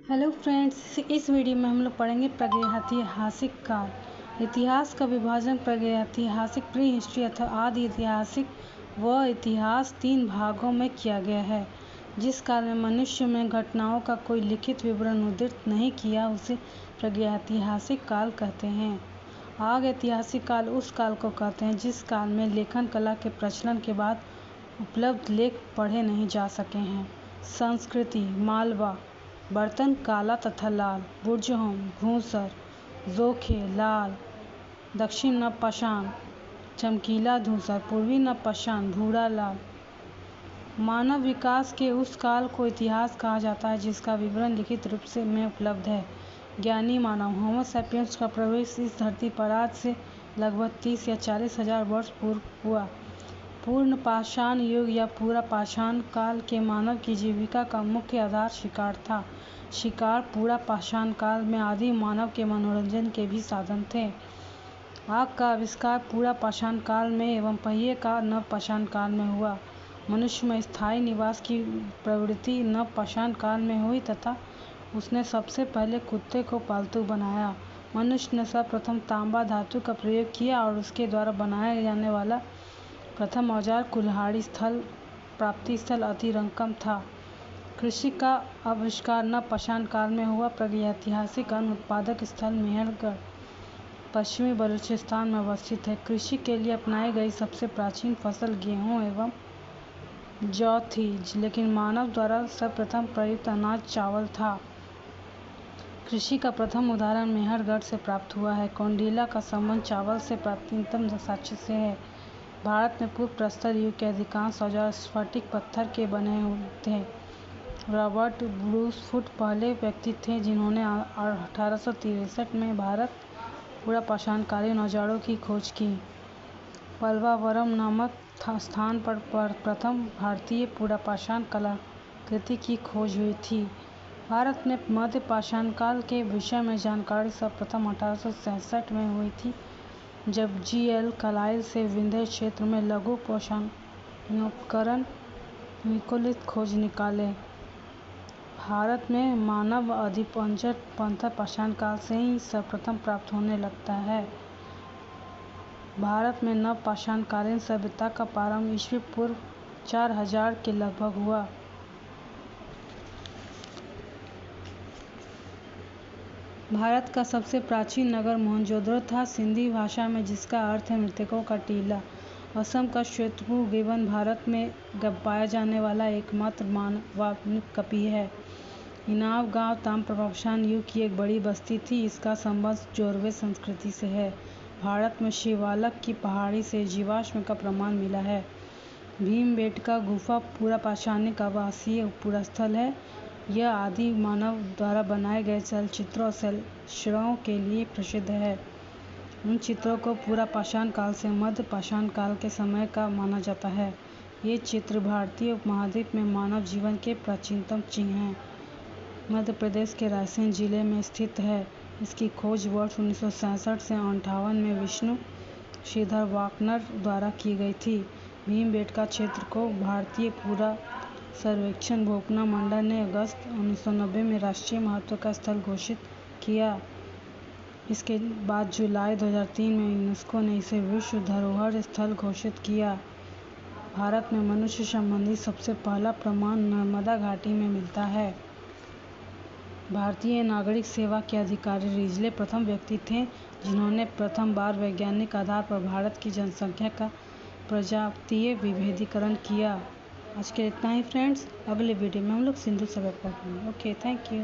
Hello friends, इस video में हम लोग पढ़ेंगे प्रागैतिहासिक काल। इतिहास का विभाजन प्रागैतिहासिक प्री हिस्ट्री अथवा आदि ऐतिहासिक व इतिहास 3 भागों में किया गया है। जिस काल में मनुष्य में घटनाओं का कोई लिखित विवरण उद्धृत नहीं किया उसे प्रागैतिहासिक काल कहते हैं। आग ऐतिहासिक काल उस काल को कहते हैं जिस काल में लेखन कला के प्रचलन के बाद उपलब्ध लेख पढ़े नहीं जा सके हैं। संस्कृति मालवा बर्तन काला तथा लाल, बुर्जहोम धूसर, जोखे लाल, दक्षिण नवपाषाण चमकीला धूसर, पूर्वी नवपाषाण भूरा लाल। मानव विकास के उस काल को इतिहास कहा जाता है जिसका विवरण लिखित रूप से में उपलब्ध है। ज्ञानी मानव होमो सैपियंस का प्रवेश इस धरती पर आज से लगभग 30 या 40 हजार वर्ष पूर्व हुआ। पूर्ण पाषाण युग या पूरा पाषाण काल के मानव की जीविका का मुख्य आधार शिकार था। शिकार पूरा पाषाण काल में आदि मानव के मनोरंजन के भी साधन थे। आग का आविष्कार पूरा पाषाण काल में एवं पहिए का नव पाषाण काल में हुआ। मनुष्य में स्थायी निवास की प्रवृत्ति नव पाषाण काल में हुई तथा उसने सबसे पहले कुत्ते को पालतू बनाया। मनुष्य ने सर्वप्रथम तांबा धातु का प्रयोग किया और उसके द्वारा बनाया जाने वाला प्रथम औजार कुल्हाड़ी स्थल प्राप्ति स्थल अतिरंकम था। कृषि का आविष्कार नवपाषाण काल में हुआ। प्रागैतिहासिक अन्न उत्पादक स्थल मेहरगढ़ पश्चिमी बलूचिस्तान में अवस्थित है। कृषि के लिए अपनाई गई सबसे प्राचीन फसल गेहूं एवं जौ थी, लेकिन मानव द्वारा सर्वप्रथम प्रयुक्त अनाज चावल था। कृषि का प्रथम उदाहरण मेहरगढ़ से प्राप्त हुआ है। कौंडिल्या का संबंध चावल से प्राचीनतम साक्ष्य से है। भारत में पूर्व प्रस्तर युग के अधिकांश औजार स्फटिक पत्थर के बने हुए थे। रॉबर्ट ब्रूसफुट पहले व्यक्ति थे जिन्होंने 1863 में भारत पूरा पाषाणकालीन औजारों की खोज की। पलवावरम नामक स्थान पर प्रथम भारतीय पूरा पाषाण कलाकृति की खोज हुई थी। भारत में मध्य पाषाण काल के विषय में जानकारी सर्वप्रथम 1866 में हुई थी, जब जी.एल. कलाइल से विंध्य क्षेत्र में लघु पाषाणोपकरण निकोलित खोज निकाले। भारत में मानव अधिपंजर पत्थर पाषाण काल से ही सर्वप्रथम प्राप्त होने लगता है। भारत में नव पाषाणकालीन सभ्यता का प्रारंभ ईस्वी पूर्व 4000 के लगभग हुआ। भारत का सबसे प्राचीन नगर मोहनजोदड़ो था, सिंधी भाषा में, जिसका अर्थ है मृतकों का टीला। असम का श्वेतभू गिबन भारत में पाया जाने वाला एकमात्र मानवात्मक कपि है। इनाव गांव ताम्रपाषाण युग की एक बड़ी बस्ती थी। इसका संबंध जोरवे संस्कृति से है। भारत में शिवालक की पहाड़ी से जीवाश्म का प्रमाण मिला है। भीमबेटका गुफा पूरा पाषाणिक आवासीय पुरास्थल है। यह आदि मानव द्वारा बनाए गए चलचित्रों और शैलशिलाओं के लिए प्रसिद्ध है। उन चित्रों को पूरा पाषाण काल से मध्य पाषाण काल के समय का माना जाता है। ये चित्र भारतीय उपमहाद्वीप में मानव जीवन के प्राचीनतम चिन्ह हैं। मध्य प्रदेश के रायसेन जिले में स्थित है। इसकी खोज वर्ष 1967 से 58 में विष्णु श्रीधर वाकनर द्वारा की गई थी। भीमबेटका क्षेत्र को भारतीय पुरा सर्वेक्षण भोकना मंडल ने अगस्त 1990 में राष्ट्रीय महत्व का स्थल घोषित किया। इसके बाद जुलाई 2003 में यूनेस्को ने इसे विश्व धरोहर स्थल घोषित किया। भारत में मनुष्य संबंधी सबसे पहला प्रमाण नर्मदा घाटी में मिलता है। भारतीय नागरिक सेवा के अधिकारी रिजले प्रथम व्यक्ति थे जिन्होंने प्रथम बार वैज्ञानिक आधार पर भारत की जनसंख्या का प्रजातीय विभेदीकरण किया। आज के इतना ही फ्रेंड्स, अगले वीडियो में हम लोग सिंधु सभ्यता पढ़ेंगे। Okay, thank you.